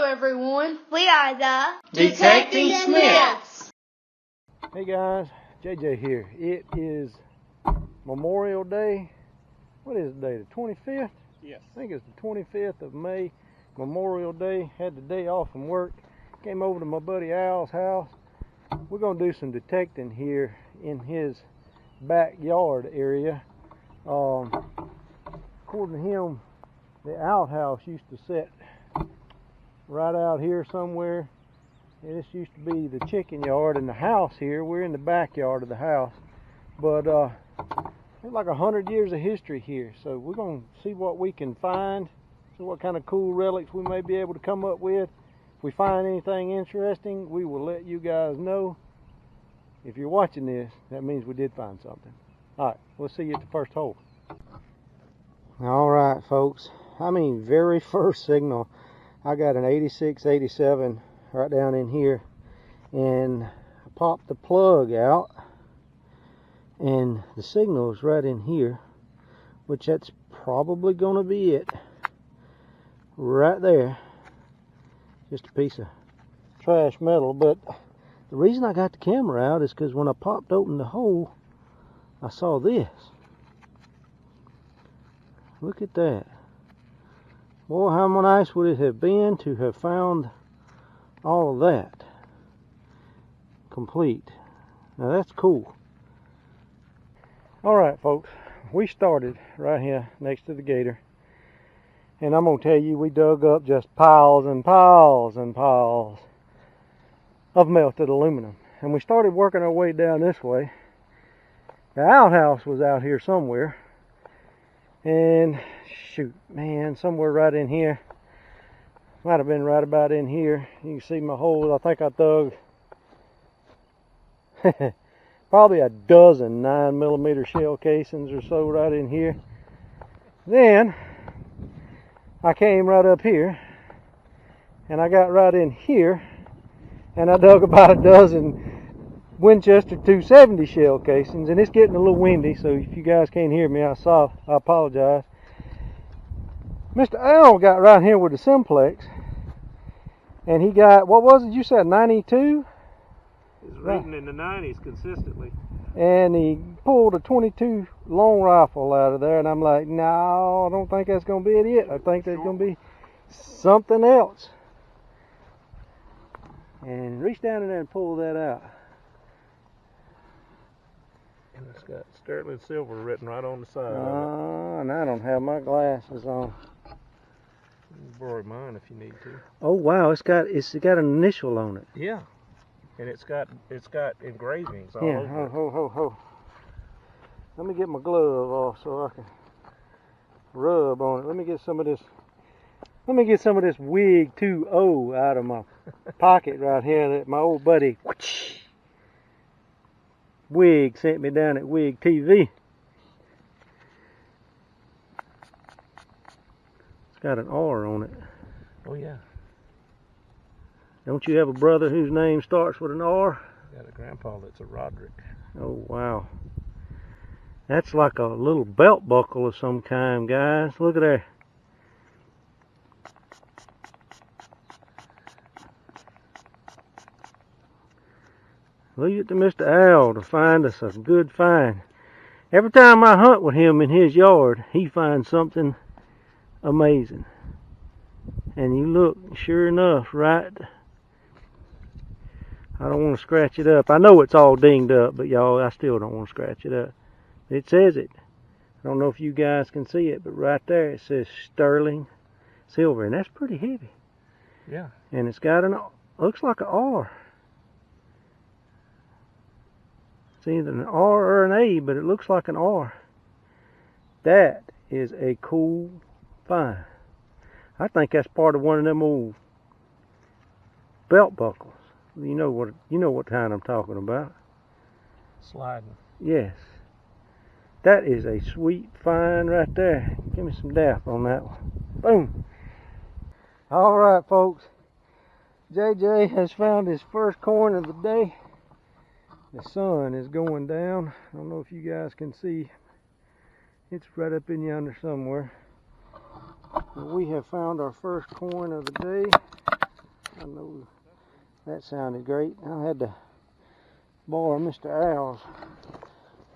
everyone. We are the Detecting Smiths. Hey guys, JJ here. It is Memorial Day. What is the day? The 25th? Yes. I think it's the 25th of May. Memorial Day. Had the day off from work. Came over to my buddy Al's house. We're going to do some detecting here in his backyard area. According to him, the outhouse used to sit right out here somewhere. And this used to be the chicken yard, and the house here, we're in the backyard of the house. But there's like 100 years of history here. So we're going to see what we can find, see what kind of cool relics we may be able to come up with. If we find anything interesting, we will let you guys know. If you're watching this, that means we did find something. Alright, we'll see you at the first hole. Alright folks, very first signal, I got an 86, 87 right down in here, and I popped the plug out, and the signal is right in here, which that's probably going to be it. Right there. Just a piece of trash metal, but the reason I got the camera out is because when I popped open the hole, I saw this. Look at that. Boy, how nice would it have been to have found all of that complete. Now that's cool. Alright folks, we started right here next to the gator, and I'm going to tell you, we dug up just piles and piles and piles of melted aluminum, and we started working our way down this way. The outhouse was out here somewhere, and shoot, man, somewhere right in here. Might have been right about in here. You can see my holes. I think I dug probably a dozen 9mm shell casings or so right in here. Then I came right up here, and I got right in here, and I dug about a dozen Winchester 270 shell casings, and it's getting a little windy, so if you guys can't hear me, I apologize. Mr. Al got right here with the Simplex, and he got, what was it you said, 92? He's reading in the 90s consistently. And he pulled a 22 long rifle out of there, and I'm like, no, I don't think that's going to be it. I think there's going to be something else. And reach down in there and pull that out. And it's got sterling silver written right on the side. And I don't have my glasses on. You can borrow mine if you need to. Oh wow, it's got an initial on it. Yeah, and it's got engravings all yeah, over. Ho. Let me get my glove off so I can rub on it. Let me get some of this Wig 2.0 out of my pocket right here that my old buddy Wig sent me down at Wig TV. It's got an R on it. Oh yeah. Don't you have a brother whose name starts with an R? I got a grandpa that's a Roderick. Oh wow. That's like a little belt buckle of some kind, guys. Look at there. Leave it to Mr. Al to find us a good find. Every time I hunt with him in his yard, he finds something amazing. And you look, sure enough, right? I don't want to scratch it up. I know it's all dinged up, but y'all, I still don't want to scratch it up. It says it. I don't know if you guys can see it, but right there it says sterling silver, and that's pretty heavy. Yeah. And it's got looks like an R. It's either an R or an A, but it looks like an R. That is a cool find. I think that's part of one of them old belt buckles. You know what kind I'm talking about. Sliding. Yes. That is a sweet find right there. Give me some dap on that one. Boom. Alright folks. JJ has found his first coin of the day. The sun is going down. I don't know if you guys can see. It's right up in yonder somewhere. But we have found our first coin of the day. know that sounded great. I had to borrow Mr. Owl's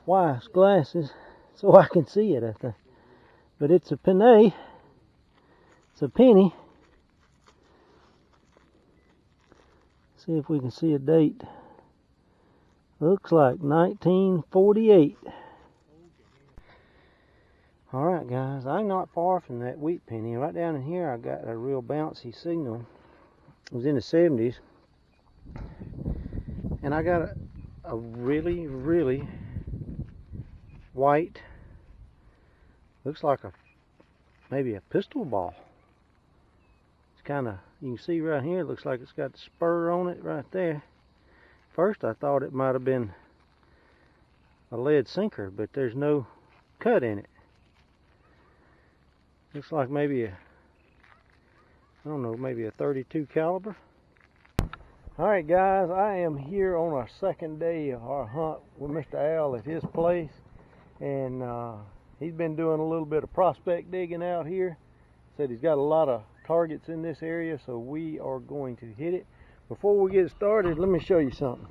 wife's glasses so I can see it, I think. But it's a penny. It's a penny. See if we can see a date. Looks like 1948. Alright guys, I'm not far from that wheat penny. Right down in here I got a real bouncy signal. It was in the 70s. And I got a really, really white, looks like maybe a pistol ball. It's kind of, you can see right here, it looks like it's got the spur on it right there. First I thought it might have been a lead sinker, but there's no cut in it. Looks like maybe a, I don't know, maybe a 32 caliber. Alright guys, I am here on our second day of our hunt with Mr. Owl at his place. And he's been doing a little bit of prospect digging out here. Said he's got a lot of targets in this area, so we are going to hit it. Before we get started, let me show you something.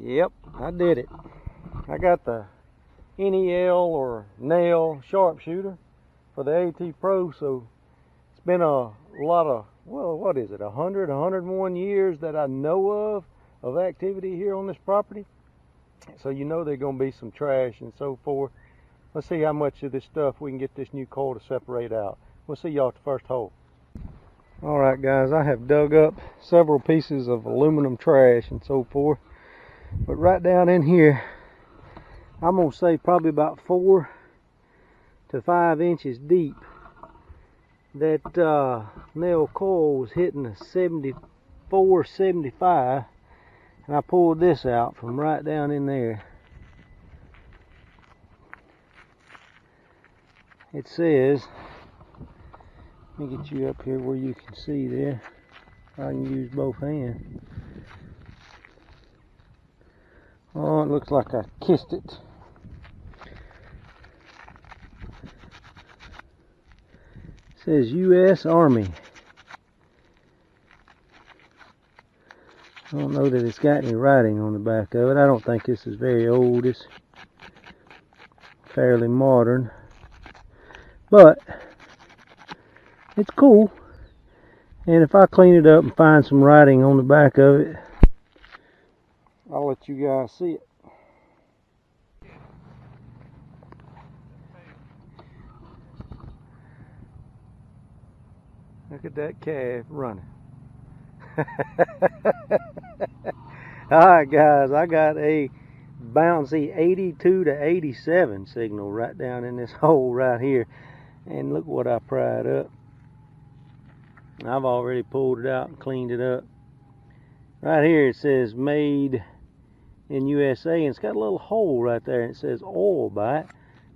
Yep, I did it. I got the NEL or nail sharpshooter for the AT Pro, so it's been a lot of, well, what is it, 100, 101 years that I know of activity here on this property. So you know there's going to be some trash and so forth. Let's see how much of this stuff we can get this new coil to separate out. We'll see y'all at the first hole. Alright guys, I have dug up several pieces of aluminum trash and so forth. But right down in here, I'm going to say probably about 4 to 5 inches deep. That nail coil was hitting a 74, 75. And I pulled this out from right down in there. It says, let me get you up here where you can see there. I can use both hands. Oh, it looks like I kissed it. It says U.S. Army. I don't know that it's got any writing on the back of it. I don't think this is very old. It's fairly modern. But it's cool. And if I clean it up and find some writing on the back of it, I'll let you guys see it. Look at that calf running. Alright guys, I got a bouncy 82 to 87 signal right down in this hole right here. And look what I pried up. I've already pulled it out and cleaned it up. Right here it says made in USA, and it's got a little hole right there and it says oil bite.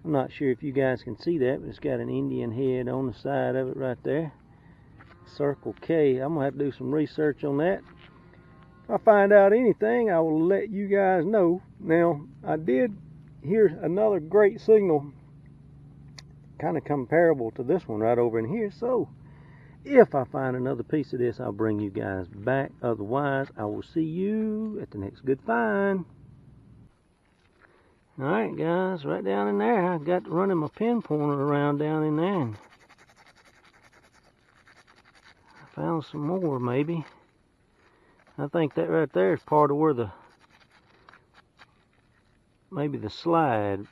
I'm not sure if you guys can see that, but it's got an Indian head on the side of it right there. Circle K. I'm gonna have to do some research on that. If I find out anything, I will let you guys know. Now, I did hear another great signal, kind of comparable to this one right over in here. So, if I find another piece of this, I'll bring you guys back. Otherwise, I will see you at the next good find. Alright guys, right down in there, I got running my pin pointer around down in there. And I found some more maybe. I think that right there is part of where maybe the slide.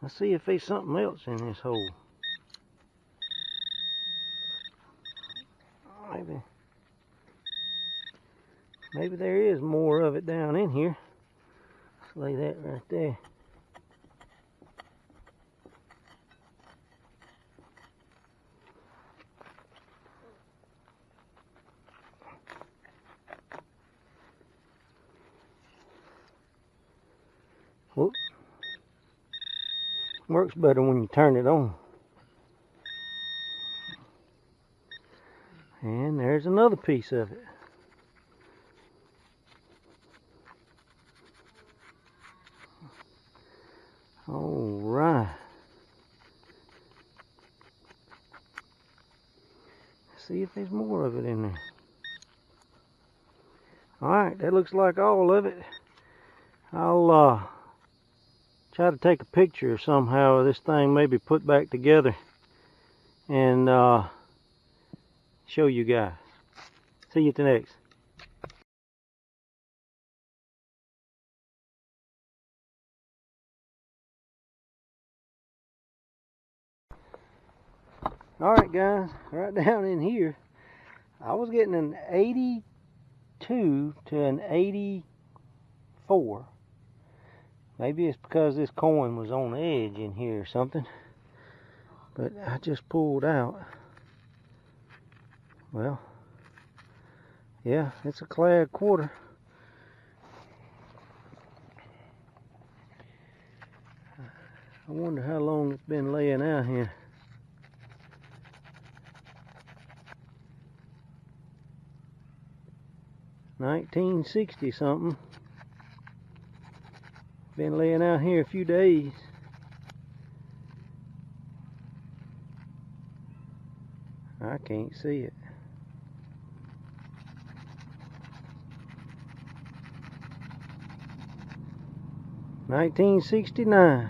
Let's see if there's something else in this hole. Maybe there is more of it down in here. Let's lay that right there. Whoop. Works better when you turn it on. And there's another piece of it. All right. see if there's more of it in there. Alright, that looks like all of it. I'll try to take a picture somehow of this thing, maybe put back together and show you guys. See you at the next. Alright guys, right down in here, I was getting an 82 to an 84. Maybe it's because this coin was on the edge in here or something. But I just pulled out. Well, yeah, it's a clad quarter. I wonder how long it's been laying out here. $1960 something. Been laying out here a few days. I can't see it. $1969.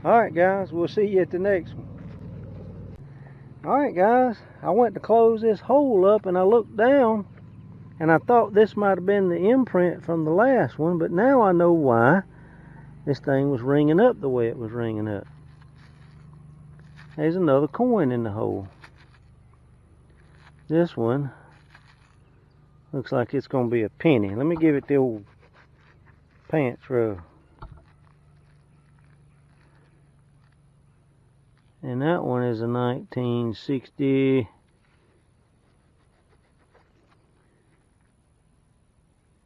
Alright guys, we'll see you at the next one. Alright guys, I went to close this hole up and I looked down and I thought this might have been the imprint from the last one, but now I know why this thing was ringing up the way it was ringing up. There's another coin in the hole. This one looks like it's going to be a penny. Let me give it the old pants rub. And that one is a 1960.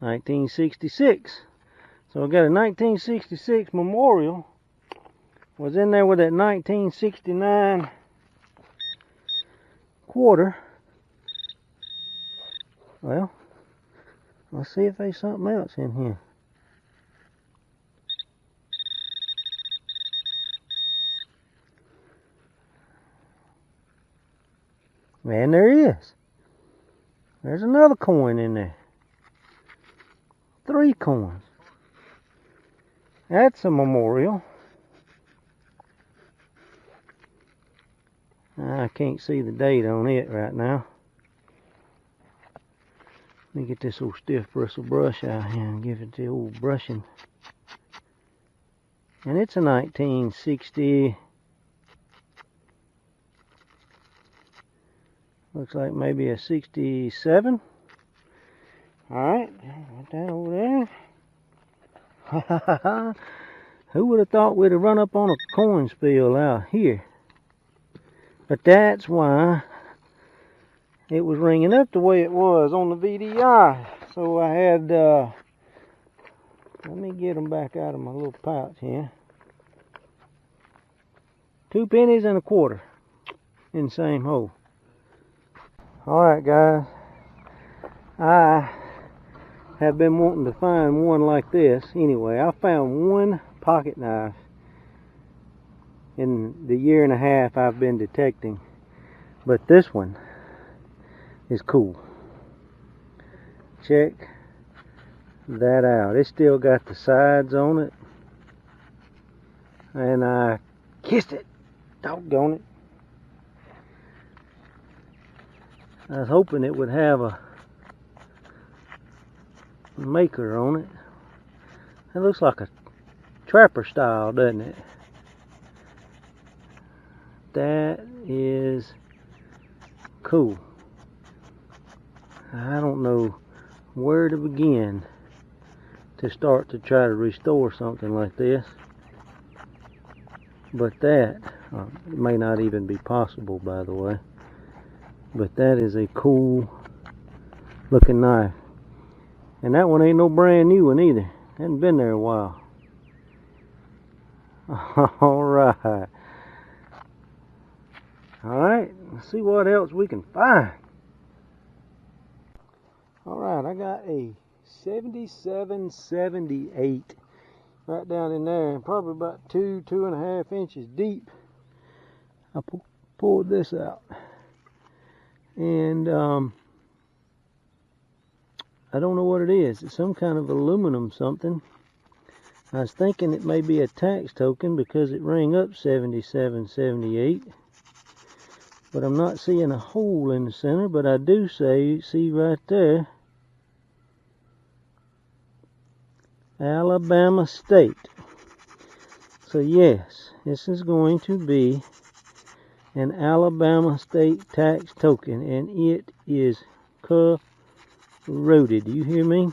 1966. So I got a 1966 memorial. Was in there with that 1969 quarter. Well, let's see if there's something else in here. Man, there is. There's another coin in there. 3 coins. That's a memorial. I can't see the date on it right now. Let me get this old stiff bristle brush out here and give it the old brushing. And it's a 1960. Looks like maybe a 67. Alright, right down over there. Who would have thought we'd have run up on a coin spill out here? But that's why it was ringing up the way it was on the VDI. So I had, let me get them back out of my little pouch here. 2 pennies and a quarter in the same hole. Alright guys, I have been wanting to find one like this. Anyway, I found one pocket knife in the 1.5 years I've been detecting, but this one is cool. Check that out. It's still got the sides on it, and I kissed it. Doggone it. I was hoping it would have a maker on it. It looks like a trapper style, doesn't it? That is cool. I don't know where to begin to start to try to restore something like this, but that it may not even be possible, by the way. But that is a cool looking knife. And that one ain't no brand new one either. Hadn't been there a while. Alright. Alright, let's see what else we can find. Alright, I got a 7778 right down in there, probably about 2.5 inches deep. I pulled this out. and I don't know what it is. It's some kind of aluminum something. I was thinking it may be a tax token because it rang up 7778, but I'm not seeing a hole in the center, but I do see right there Alabama State. So yes, this is going to be an Alabama State tax token, and it is corroded. You hear me?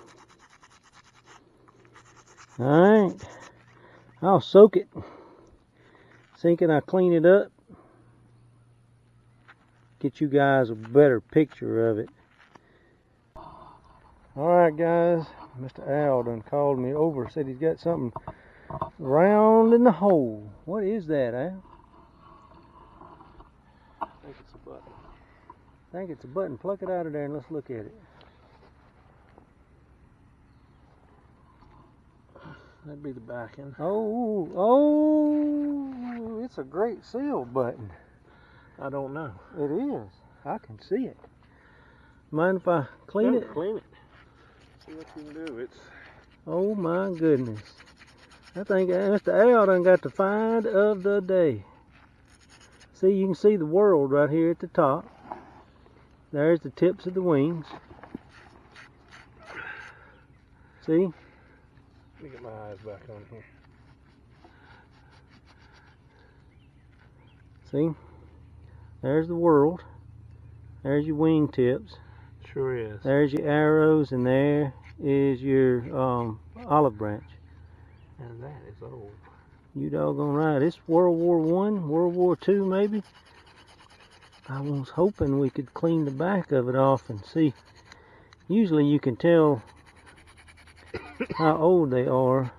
Alright, I'll soak it. Thinking I clean it up. Get you guys a better picture of it. Alright guys, Mr. Al done called me over, said he's got something round in the hole. What is that, Al? I think it's a button. I think it's a button. Pluck it out of there and let's look at it. That'd be the back end. Oh, it's a great seal button. I don't know. It is. I can see it. Mind if I clean it? Clean it. See what you can do. It's. Oh my goodness. I think Mr. Al done got the find of the day. See, you can see the world right here at the top. There's the tips of the wings. See? Let me get my eyes back on here. See? There's the world. There's your wing tips. Sure is. There's your arrows, and there is your olive branch. And that is old. You doggone right. It's World War I, World War II maybe. I was hoping we could clean the back of it off and see. Usually you can tell how old they are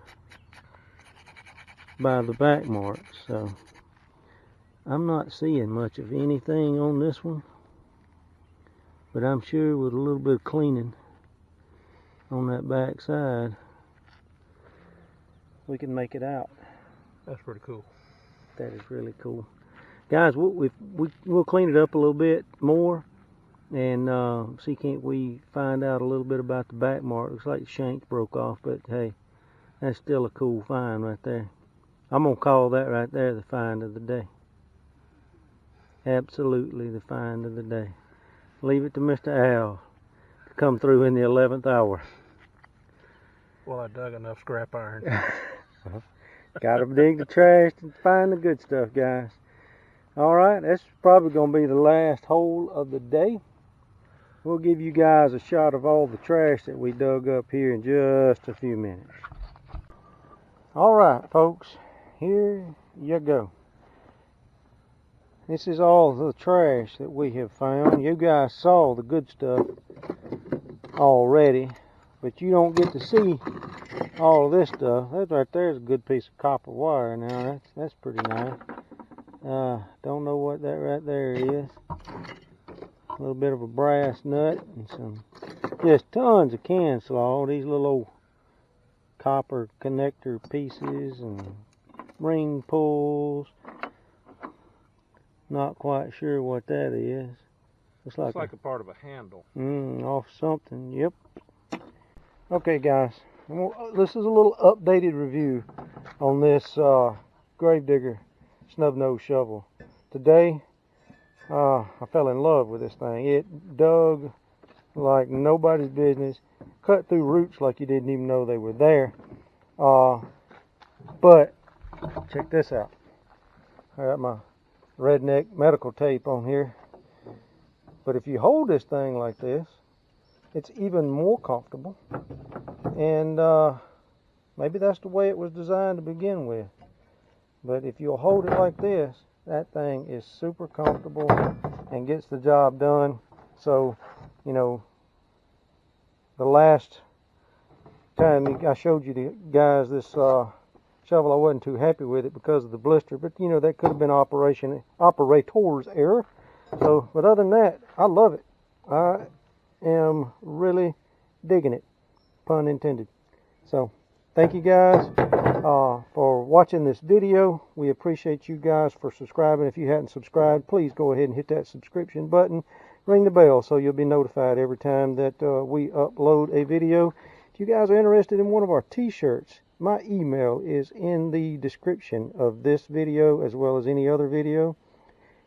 by the back marks. So I'm not seeing much of anything on this one. But I'm sure with a little bit of cleaning on that back side, we can make it out. That's pretty cool. That is really cool. Guys, we'll clean it up a little bit more and see, can't we find out a little bit about the back mark. Looks like the shank broke off, but hey, that's still a cool find right there. I'm going to call that right there the find of the day. Absolutely the find of the day. Leave it to Mr. Al to come through in the 11th hour. Well, I dug enough scrap iron. Gotta dig the trash to find the good stuff, guys. Alright, that's probably going to be the last hole of the day. We'll give you guys a shot of all the trash that we dug up here in just a few minutes. Alright, folks, here you go. This is all the trash that we have found. You guys saw the good stuff already, but you don't get to see all of this stuff. That right there is a good piece of copper wire. Now that's pretty nice. Don't know what that right there is. A little bit of a brass nut and some, just tons of can slaw. These little old copper connector pieces and ring pulls. Not quite sure what that is. Looks like a part of a handle. Off something. Yep. Okay, guys. This is a little updated review on this Grave Digger Snubnose shovel. Today, I fell in love with this thing. It dug like nobody's business. Cut through roots like you didn't even know they were there. But check this out. I got my redneck medical tape on here. But if you hold this thing like this, it's even more comfortable. And maybe that's the way it was designed to begin with. But if you'll hold it like this, that thing is super comfortable and gets the job done. So, you know, the last time I showed you the guys this shovel, I wasn't too happy with it because of the blister. But, you know, that could have been operator's error. So, but other than that, I love it. I am really digging it, pun intended. So thank you guys for watching this video. We appreciate you guys for subscribing. If you hadn't subscribed, please go ahead and hit that subscription button. ring the bell so you'll be notified every time that we upload a video. If you guys are interested in one of our t-shirts, my email is in the description of this video as well as any other video.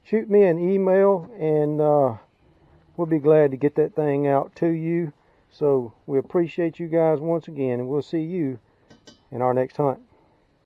Shoot me an email and we'll be glad to get that thing out to you. So we appreciate you guys once again, and we'll see you in our next hunt.